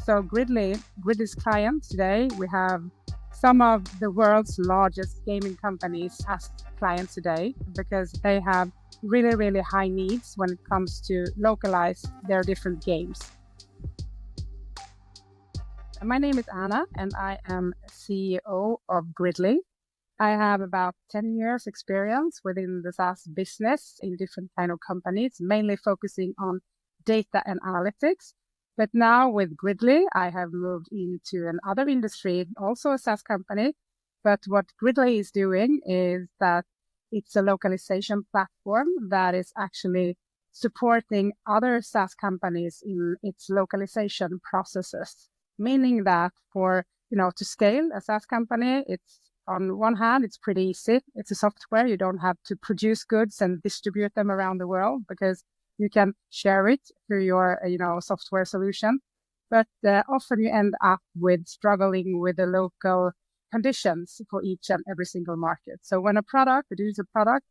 So Gridley's clients today, we have some of the world's largest gaming companies as clients today because they have really, really high needs when it comes to localize their different games. My name is Anna and I am CEO of Gridley. I have about 10 years experience within the SaaS business in different kind of companies, mainly focusing on data and analytics. But now with Gridley, I have moved into another industry, also a SaaS company. But what Gridley is doing is that it's a localization platform that is actually supporting other SaaS companies in its localization processes. Meaning that to scale a SaaS company, it's on one hand, it's pretty easy. It's a software. You don't have to produce goods and distribute them around the world because you can share it through your, software solution. But often you end up with struggling with the local conditions for each and every single market. So when a digital product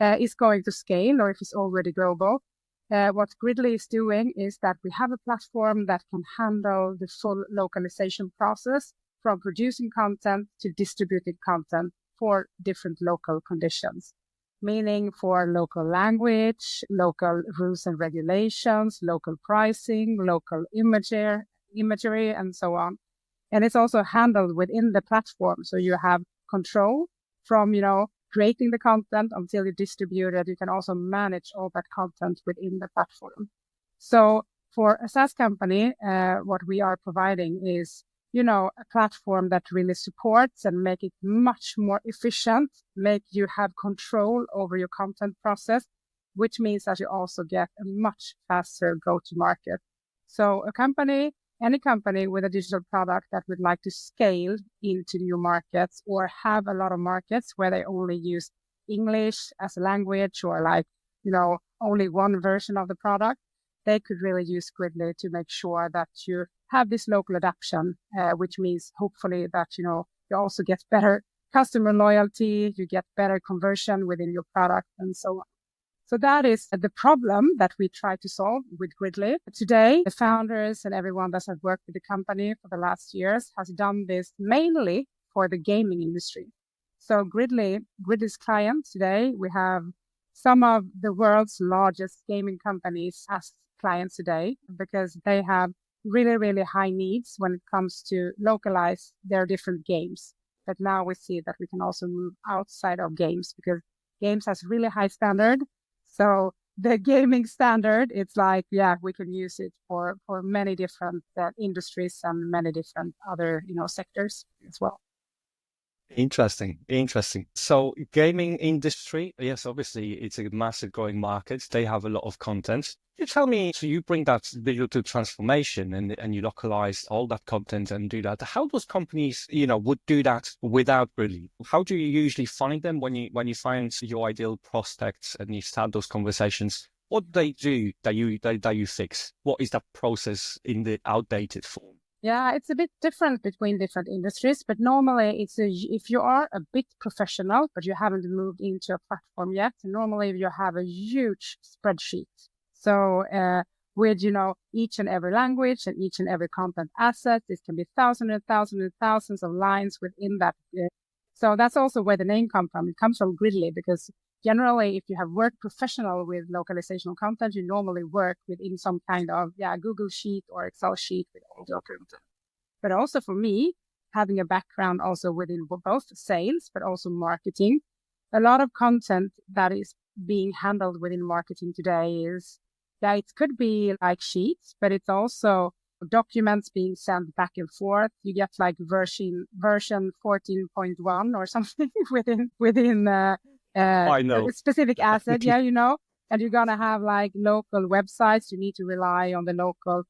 is going to scale, or if it's already global, what Gridley is doing is that we have a platform that can handle the full localization process from producing content to distributing content for different local conditions, meaning for local language, local rules and regulations, local pricing, local imagery, and so on. And it's also handled within the platform. So you have control from, creating the content until you distribute it. You can also manage all that content within the platform. So for a SaaS company, what we are providing is, a platform that really supports and make it much more efficient, make you have control over your content process, which means that you also get a much faster go-to-market. So any company with a digital product that would like to scale into new markets or have a lot of markets where they only use English as a language or only one version of the product, they could really use Gridley to make sure that you have this local adoption, which means hopefully that, you also get better customer loyalty, you get better conversion within your product and so on. So that is the problem that we try to solve with Gridley. Today, the founders and everyone that has worked with the company for the last years has done this mainly for the gaming industry. So Gridley's clients today, we have some of the world's largest gaming companies as clients today because they have really, really high needs when it comes to localize their different games. But now we see that we can also move outside of games because games has really high standard. So the gaming standard, it's like, we can use it for many different industries and many different other, sectors as well. Interesting. So gaming industry, yes, obviously it's a massive growing market. They have a lot of content. You tell me, so you bring that digital transformation and you localize all that content and do that. How those companies, would do that without Gridley? How do you usually find them when you find your ideal prospects and you start those conversations? What do they do that you fix? What is that process in the outdated form? Yeah, it's a bit different between different industries, but normally if you are a big professional, but you haven't moved into a platform yet, normally you have a huge spreadsheet. So with, each and every language and each and every content asset, this can be thousands and thousands and thousands of lines within that. So that's also where the name comes from. It comes from Gridley because generally, if you have worked professional with localization content, you normally work within some kind of Google Sheet or Excel sheet with all your content. But also for me, having a background also within both sales, but also marketing, a lot of content that is being handled within marketing today is, it could be like sheets, but it's also documents being sent back and forth. You get like version 14.1 or something within I know. a specific asset, and you're going to have like local websites. You need to rely on the local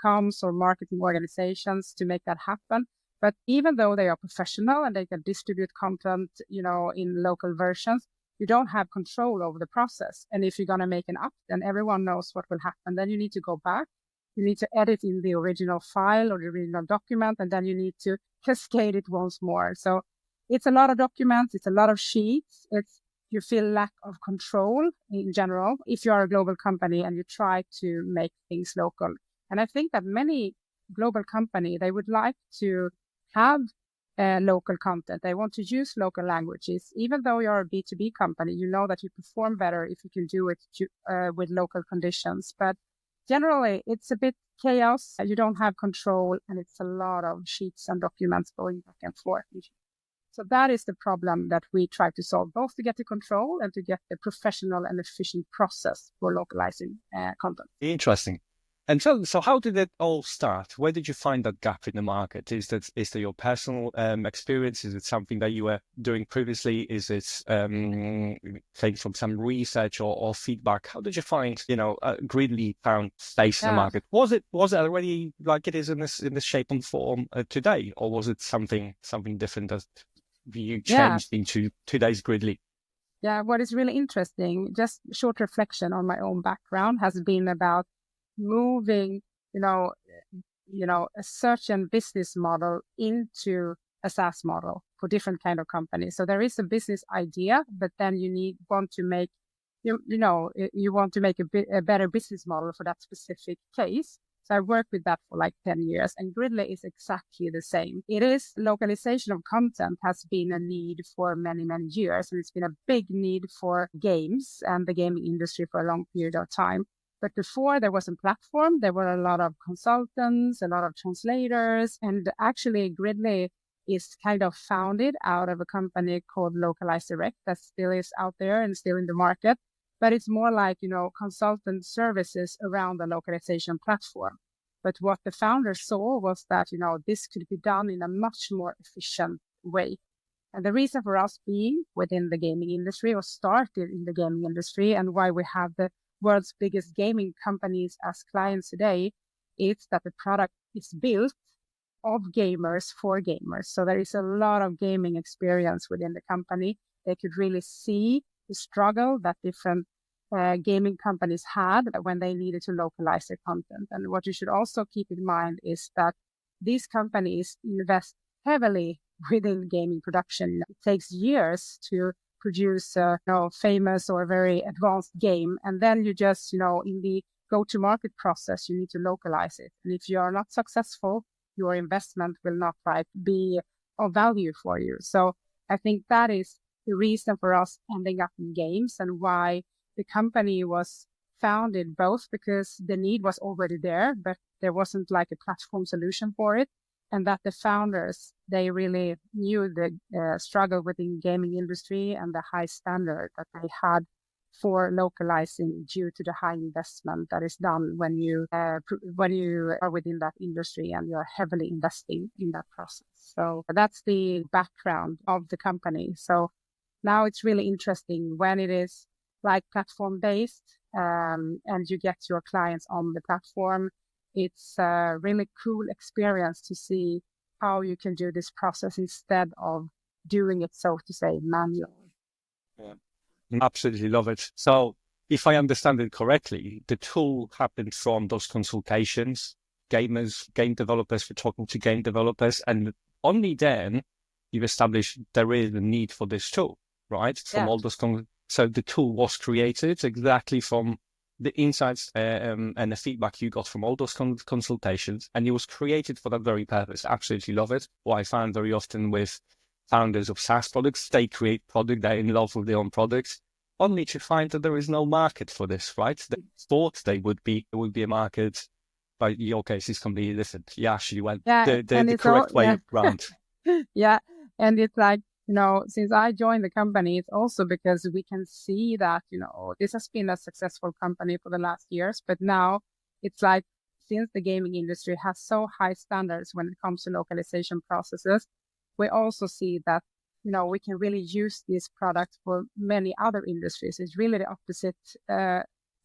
comms or marketing organizations to make that happen. But even though they are professional and they can distribute content, in local versions, you don't have control over the process. And if you're going to make an app, then everyone knows what will happen. Then you need to go back. You need to edit in the original file or the original document, and then you need to cascade it once more. So it's a lot of documents. It's a lot of sheets. You feel lack of control in general if you are a global company and you try to make things local. And I think that many global company, they would like to have local content. They want to use local languages. Even though you're a B2B company, you know that you perform better if you can do it with local conditions. But generally, it's a bit chaos. You don't have control, and it's a lot of sheets and documents going back and forth. So that is the problem that we try to solve, both to get the control and to get the professional and efficient process for localizing content. Interesting. And so how did it all start? Where did you find that gap in the market? Is that your personal experience? Is it something that you were doing previously? Is it taken from some research or feedback? How did you find, Gridley found space in the market? Was it already like it is in this shape and form today, or was it something different that you changed into today's Gridley? Yeah, what is really interesting, just short reflection on my own background, has been about moving, a certain business model into a SaaS model for different kind of companies. So there is a business idea, but then you want to make a better business model for that specific case. So I worked with that for like 10 years, and Gridley is exactly the same. It is localization of content has been a need for many, many years, and it's been a big need for games and the gaming industry for a long period of time. But before there was a platform, there were a lot of consultants, a lot of translators, and actually Gridley is kind of founded out of a company called Localize Direct that still is out there and still in the market. But it's more like, consultant services around the localization platform. But what the founders saw was that, this could be done in a much more efficient way. And the reason for us being within the gaming industry, or started in the gaming industry, and why we have the world's biggest gaming companies as clients today, is that the product is built of gamers for gamers. So there is a lot of gaming experience within the company. They could really see the struggle that different gaming companies had when they needed to localize their content. And what you should also keep in mind is that these companies invest heavily within gaming production. It takes years to produce a famous or very advanced game, and then you just in the go-to-market process you need to localize it, and if you are not successful, your investment will not be of value for you. So I think that is the reason for us ending up in games, and why the company was founded, both because the need was already there, but there wasn't like a platform solution for it. And that the founders, they really knew the struggle within the gaming industry and the high standard that they had for localizing due to the high investment that is done when you are within that industry and you're heavily investing in that process. So that's the background of the company. So now it's really interesting when it is like platform based and you get your clients on the platform. It's a really cool experience to see how you can do this process instead of doing it, so to say, manually. Yeah. Absolutely love it. So if I understand it correctly, the tool happened from those consultations, game developers were talking to game developers, and only then you've established there is a need for this tool, right? From all those so the tool was created exactly from the insights and the feedback you got from all those consultations, and it was created for that very purpose. Absolutely love it. What I found very often with founders of SaaS products, they create product, they're in love with their own products, only to find that there is no market for this, right? They thought there would be a market, but in your case, it's completely different. You actually went the correct way around. Yeah, and it's like, since I joined the company, it's also because we can see that, this has been a successful company for the last years, but now it's like, since the gaming industry has so high standards when it comes to localization processes, we also see that, we can really use these products for many other industries. It's really the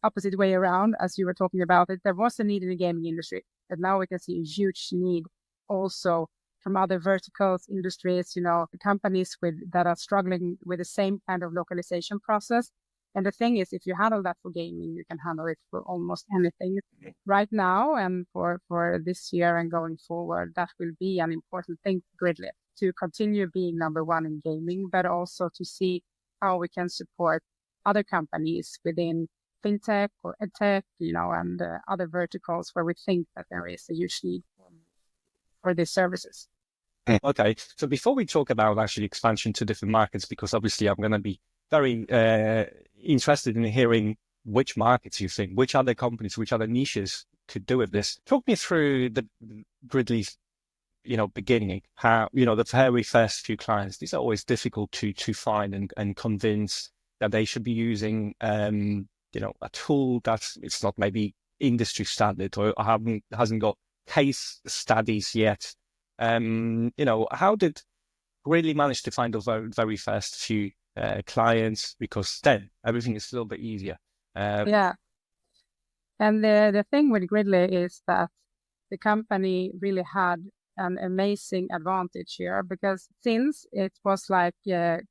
opposite way around, as you were talking about it. There was a need in the gaming industry, but now we can see a huge need also from other verticals, industries, companies that are struggling with the same kind of localization process. And the thing is, if you handle that for gaming, you can handle it for almost anything. Right now and for this year and going forward, that will be an important thing for Gridley, to continue being number one in gaming, but also to see how we can support other companies within fintech or edtech, and other verticals where we think that there is a huge need. for these services. Okay, so before we talk about actually expansion to different markets, because obviously I'm going to be very interested in hearing which markets you think, which other companies, which other niches could do with this. Talk me through the Gridley's, beginning, how, the very first few clients. These are always difficult to find and convince that they should be using, a tool that's it's not maybe industry standard or hasn't got case studies yet. How did Gridley manage to find those very first few clients? Because then everything is a little bit easier. Yeah. And the thing with Gridley is that the company really had an amazing advantage here, because since it was like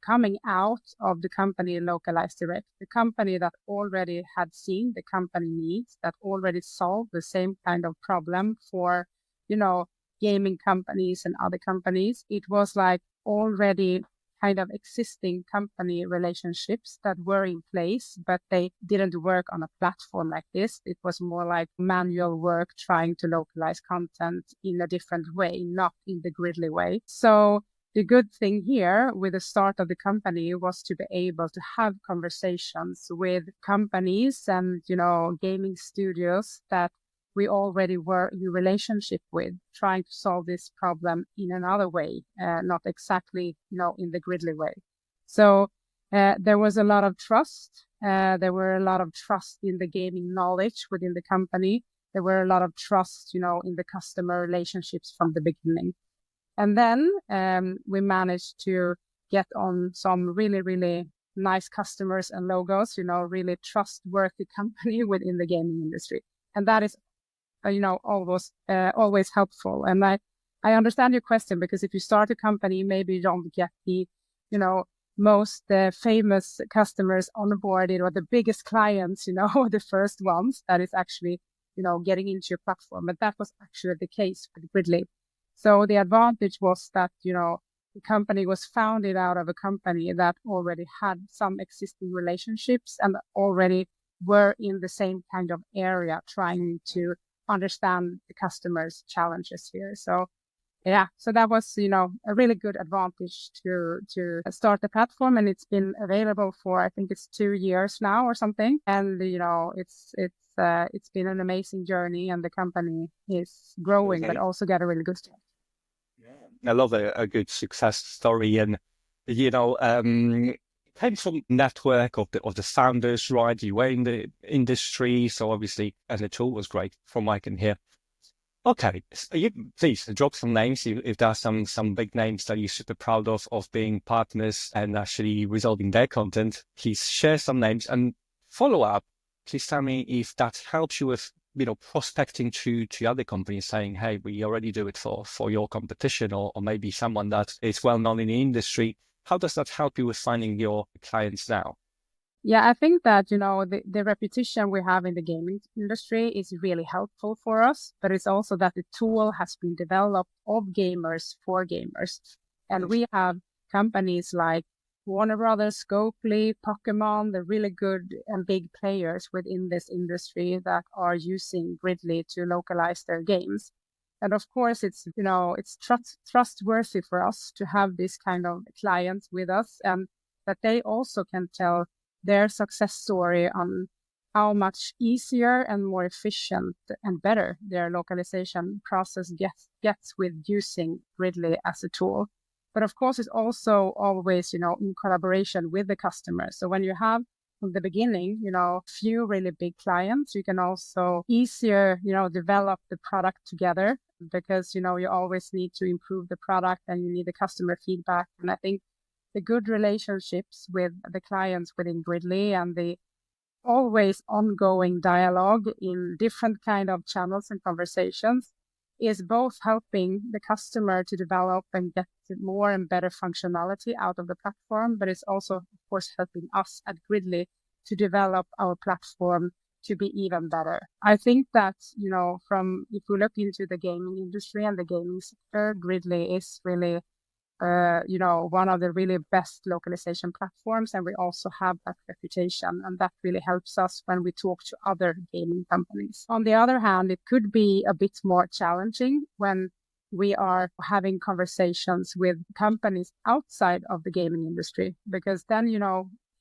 coming out of the company Localized Direct, the company that already had seen the company needs, that already solved the same kind of problem for, gaming companies and other companies, it was like already kind of existing company relationships that were in place, but they didn't work on a platform like this. It was more like manual work trying to localize content in a different way, not in the Gridley way. So the good thing here with the start of the company was to be able to have conversations with companies and, gaming studios that we already were in relationship with, trying to solve this problem in another way, not exactly, in the Gridley way. So there was a lot of trust. There were a lot of trust in the gaming knowledge within the company. There were a lot of trust, in the customer relationships from the beginning. And then we managed to get on some really, really nice customers and logos, really trustworthy company within the gaming industry. And that is always helpful. And I understand your question, because if you start a company, maybe you don't get the, most famous customers onboarded or the biggest clients, the first ones that is actually, getting into your platform. But that was actually the case with Gridley. So the advantage was that, the company was founded out of a company that already had some existing relationships and already were in the same kind of area trying to understand the customer's challenges here. So that was, a really good advantage to start the platform. And it's been available for, I think it's 2 years now or something. And, it's been an amazing journey, and the company is growing, but also got a really good start. I love a good success story. And, came from network of the founders, right? You were in the industry, so obviously, and the tool was great from what I can hear. Okay, so you please drop some names if there are some big names that you're super proud of being partners and actually resolving their content. Please share some names and follow up. Please tell me if that helps you with prospecting to other companies, saying, hey, we already do it for your competition, or maybe someone that is well known in the industry. How does that help you with finding your clients now? Yeah, I think that, the reputation we have in the gaming industry is really helpful for us, but it's also that the tool has been developed of gamers for gamers. And we have companies like Warner Brothers, Scopely, Pokemon, the really good and big players within this industry that are using Gridley to localize their games. And of course, it's trustworthy for us to have this kind of clients with us, and that they also can tell their success story on how much easier and more efficient and better their localization process gets with using Gridley as a tool. But of course, it's also always, in collaboration with the customer. So when you have from the beginning, few really big clients, you can also easier, develop the product together, because, you always need to improve the product and you need the customer feedback. And I think the good relationships with the clients within Gridley and the always ongoing dialogue in different kind of channels and conversations is both helping the customer to develop and get more and better functionality out of the platform, but it's also, of course, helping us at Gridley to develop our platform to be even better. I think that, if we look into the gaming industry and the gaming sector, Gridley is really one of the really best localization platforms, and we also have that reputation, and that really helps us when we talk to other gaming companies. On the other hand, it could be a bit more challenging when we are having conversations with companies outside of the gaming industry, because then,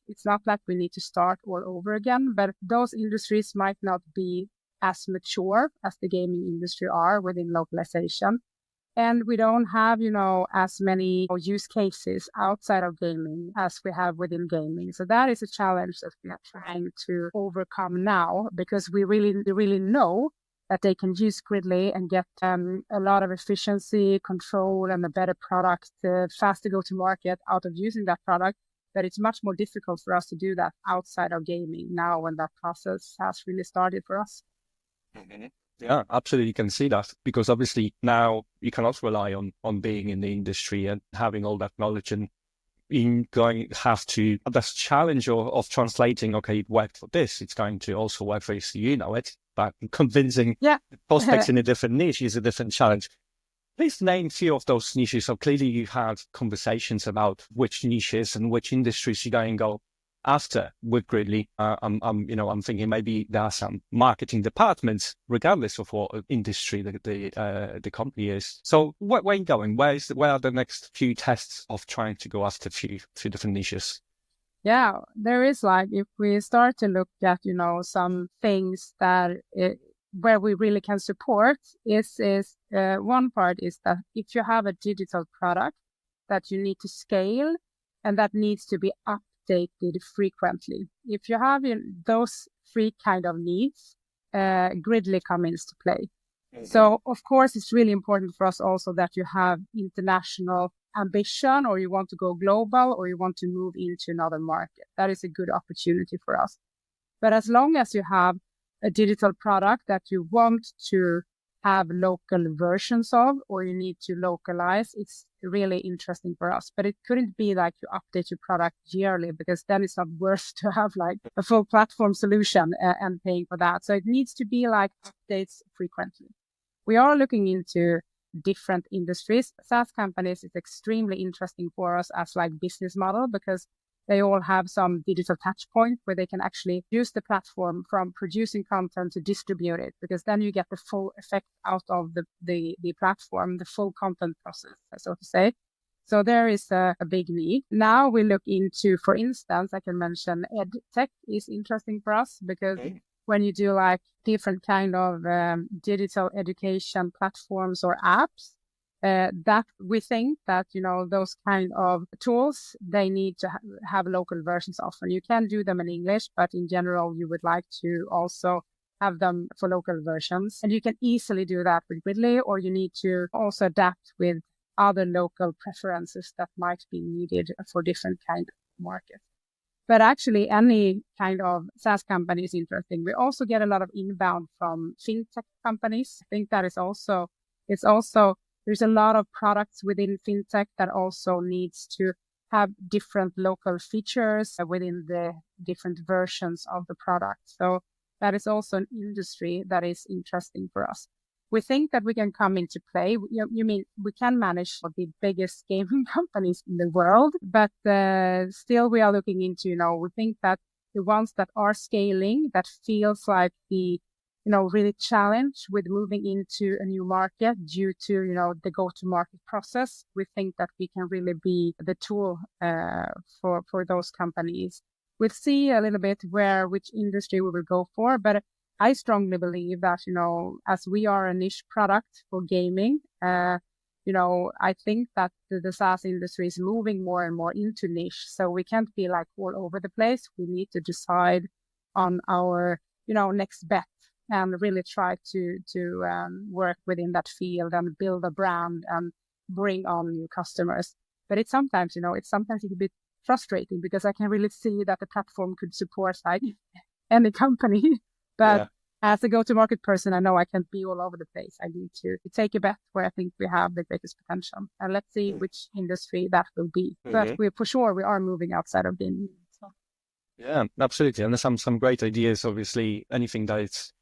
it's not like we need to start all over again, but those industries might not be as mature as the gaming industry are within localization. And we don't have, as many use cases outside of gaming as we have within gaming. So that is a challenge that we are trying to overcome now, because we really know that they can use Gridley and get a lot of efficiency, control, and a better product, faster go to market out of using that product. But it's much more difficult for us to do that outside of gaming now, when that process has really started for us. Mm-hmm. Yeah, absolutely. You can see that, because obviously now you cannot rely on being in the industry and having all that knowledge, and have to have this challenge of translating, okay, it worked for this, it's going to also work for you, but convincing the prospects in a different niche is a different challenge. Please name a few of those niches. So clearly you had conversations about which niches and which industries you're going to go after with Gridley. I'm thinking maybe there are some marketing departments, regardless of what industry the company is. So where are you going? Where are the next few tests of trying to go after a few different niches? Yeah, there is, if we start to look at, some things that where we really can support is one part is that if you have a digital product that you need to scale and that needs to be updated frequently. If you have those three kind of needs, Gridley comes into play. Mm-hmm. So of course, it's really important for us also that you have international ambition, or you want to go global, or you want to move into another market. That is a good opportunity for us. But as long as you have a digital product that you want to have local versions of, or you need to localize, it's really interesting for us. But it couldn't be like you update your product yearly, because then it's not worth to have like a full platform solution and paying for that. So it needs to be like updates frequently. We are looking into different industries. SaaS companies is extremely interesting for us as like business model, because they all have some digital touch point where they can actually use the platform from producing content to distribute it, because then you get the full effect out of the platform, the full content process, so to say. So there is a big need. Now we look into, for instance, I can mention ed tech is interesting for us, because when you do like different kind of digital education platforms or apps, that we think that, those kind of tools, they need to have local versions often. You can do them in English, but in general, you would like to also have them for local versions. And you can easily do that with Gridley, or you need to also adapt with other local preferences that might be needed for different kind of markets. But actually, any kind of SaaS company is interesting. We also get a lot of inbound from fintech companies. I think that is also, there's a lot of products within fintech that also needs to have different local features within the different versions of the product. So that is also an industry that is interesting for us. We think that we can come into play. You mean we can manage the biggest gaming companies in the world, but still we are looking into, we think that the ones that are scaling, that feels like the, really challenged with moving into a new market due to, the go-to-market process. We think that we can really be the tool for those companies. We'll see a little bit which industry we will go for, but I strongly believe that, as we are a niche product for gaming, I think that the SaaS industry is moving more and more into niche. So we can't be like all over the place. We need to decide on our, next bet and really try to work within that field and build a brand and bring on new customers. But it's sometimes, it's a bit frustrating, because I can really see that the platform could support like any company. But as a go-to-market person, I know I can't be all over the place. I need to take a bet where I think we have the greatest potential. And let's see which industry that will be. But we are moving outside of gaming. So. Yeah, absolutely. And there's some great ideas, obviously. Anything that it's,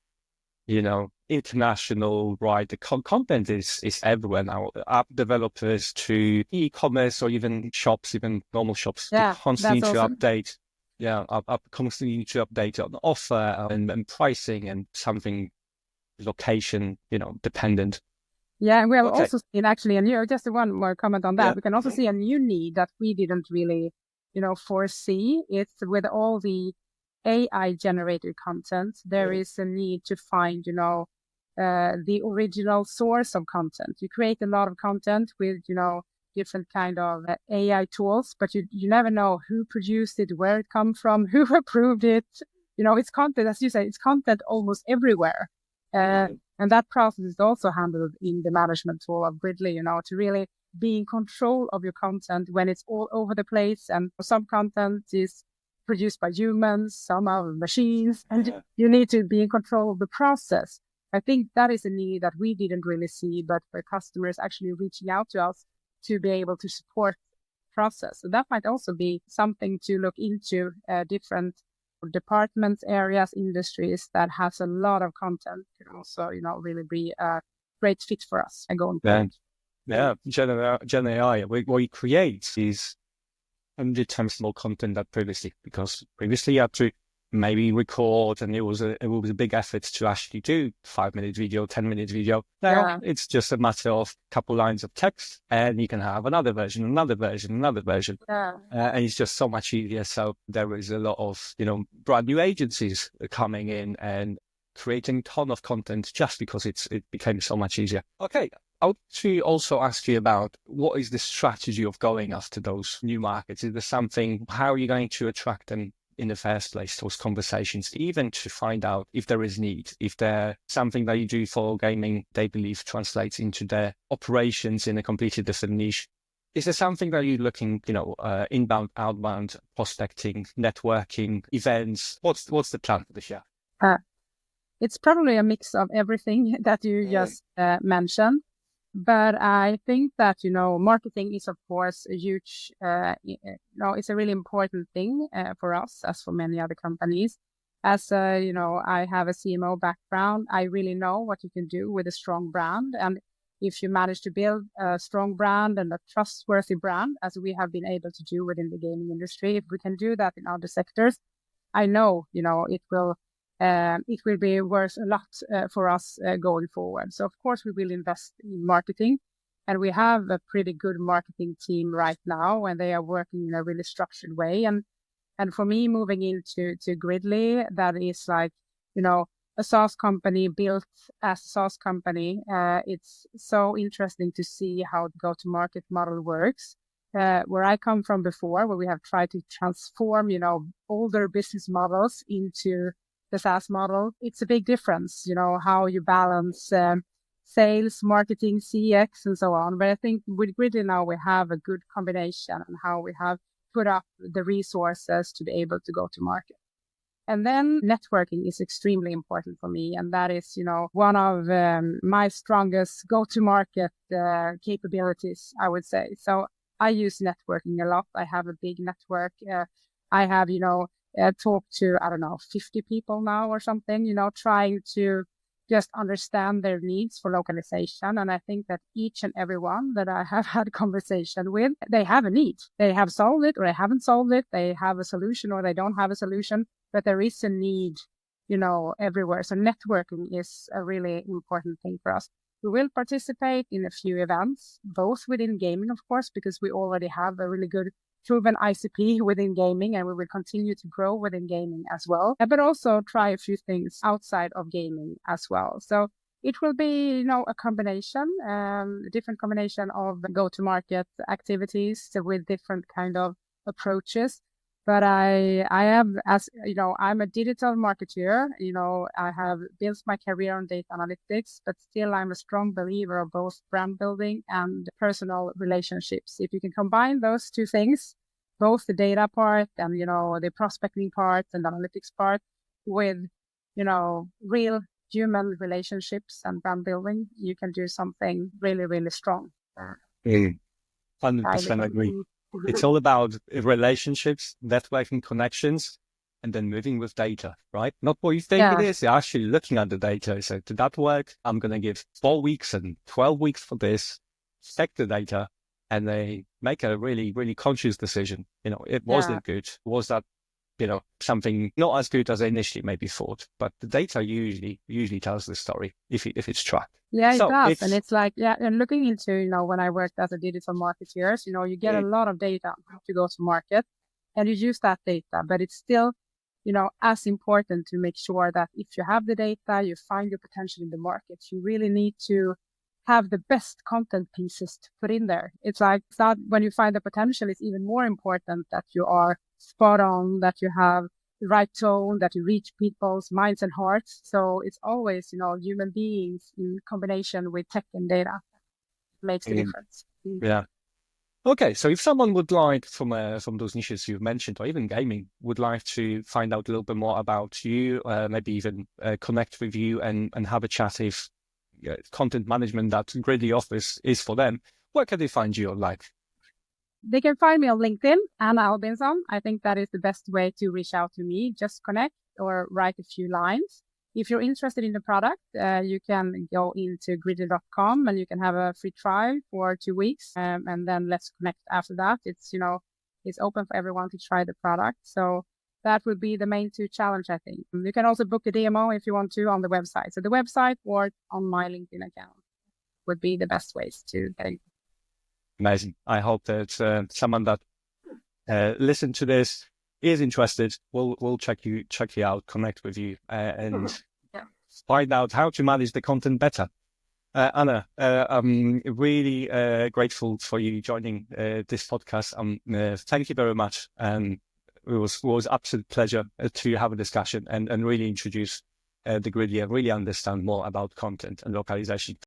international, right? The content is everywhere now. App developers to e-commerce, or even shops, even normal shops, to constantly to update. Yeah, I constantly need to update on offer and pricing and something location, dependent. Yeah, and we have Okay. also seen actually a new, just one more comment on that. Yeah. We can also see a new need that we didn't really, foresee. It's with all the AI generated content, there is a need to find, the original source of content. You create a lot of content with, different kind of AI tools, but you never know who produced it, where it come from, who approved it. It's content, as you say, it's content almost everywhere. And that process is also handled in the management tool of Gridley, to really be in control of your content when it's all over the place. And some content is produced by humans, some are machines, and you need to be in control of the process. I think that is a need that we didn't really see, but for customers actually reaching out to us to be able to support the process. So that might also be something to look into, different departments, areas, industries that has a lot of content can also, really be a great fit for us and going forward. Yeah, Gen AI, what it creates is 100 times more content than previously, because previously you had to maybe record, and it was a big effort to actually do 5-minute video, 10-minute video. Now it's just a matter of a couple lines of text, and you can have another version. And it's just so much easier. So there is a lot of, brand new agencies coming in and creating a ton of content just because it became so much easier. Okay. I want to also ask you about what is the strategy of going after those new markets? Is there something, how are you going to attract them in the first place, those conversations, even to find out if there is need, if there's something that you do for gaming, they believe translates into their operations in a completely different niche? Is there something that you're looking, inbound, outbound, prospecting, networking, events? What's the plan for this year? It's probably a mix of everything that you just mentioned. But I think that, marketing is, of course, a huge, it's a really important thing for us, as for many other companies. As, I have a CMO background, I really know what you can do with a strong brand. And if you manage to build a strong brand and a trustworthy brand, as we have been able to do within the gaming industry, if we can do that in other sectors, I know, it will be worth a lot for us going forward. So, of course, we will invest in marketing, and we have a pretty good marketing team right now, and they are working in a really structured way. And for me, moving into Gridley, that is like, a SaaS company built as a SaaS company. It's so interesting to see how the go-to-market model works. Where I come from before, where we have tried to transform, older business models into the SaaS model, it's a big difference, how you balance sales, marketing, CX, and so on. But I think with Gridley now we have a good combination and how we have put up the resources to be able to go to market. And then networking is extremely important for me. And that is, one of my strongest go-to-market capabilities, I would say. So I use networking a lot. I have a big network. I have, talked to, 50 people now or something, trying to just understand their needs for localization. And I think that each and every one that I have had a conversation with, they have a need. They have solved it or they haven't solved it. They have a solution or they don't have a solution, but there is a need, everywhere. So networking is a really important thing for us. We will participate in a few events, both within gaming, of course, because we already have a really good proven ICP within gaming, and we will continue to grow within gaming as well, but also try a few things outside of gaming as well. So it will be, a combination, a different combination of go-to-market activities with different kind of approaches. But I am, as I'm a digital marketer. I have built my career on data analytics, but still I'm a strong believer of both brand building and personal relationships. If you can combine those two things, both the data part and, the prospecting part and the analytics part with, real human relationships and brand building, you can do something really, really strong. 100% agree. It's all about relationships, networking, connections, and then moving with data, right? Not what you think it is. You're actually looking at the data. So to that work, I'm going to give 4 weeks and 12 weeks for this, check the data, and they make a really, really conscious decision. It wasn't good. Was that something not as good as I initially maybe thought, but the data usually tells the story if it's tracked. Yeah, it So does. And it's like, and looking into, when I worked as a digital marketeer, you get a lot of data to go to market and you use that data, but it's still, as important to make sure that if you have the data, you find your potential in the market. You really need to have the best content pieces to put in there. It's like that when you find the potential, it's even more important that you are spot on, that you have the right tone, that you reach people's minds and hearts. So it's always, human beings in combination with tech and data makes the difference. Yeah. Okay, so if someone would like from those niches you've mentioned, or even gaming, would like to find out a little bit more about you, maybe even connect with you and have a chat if content management that Gridley offers is for them, where can they find you online? They can find me on LinkedIn, Anna Albinsson. I think that is the best way to reach out to me. Just connect or write a few lines. If you're interested in the product, you can go into gridley.com and you can have a free trial for 2 weeks. And then let's connect after that. It's open for everyone to try the product. So that would be the main 2 challenge, I think. You can also book a demo if you want to on the website. So the website or on my LinkedIn account would be the best ways to get in. Amazing. I hope that someone that listened to this is interested. We'll check you out, connect with you, and find out how to manage the content better. Anna, I'm really grateful for you joining this podcast. Thank you very much. It was absolute pleasure to have a discussion and really introduce the Gridley and really understand more about content and localization.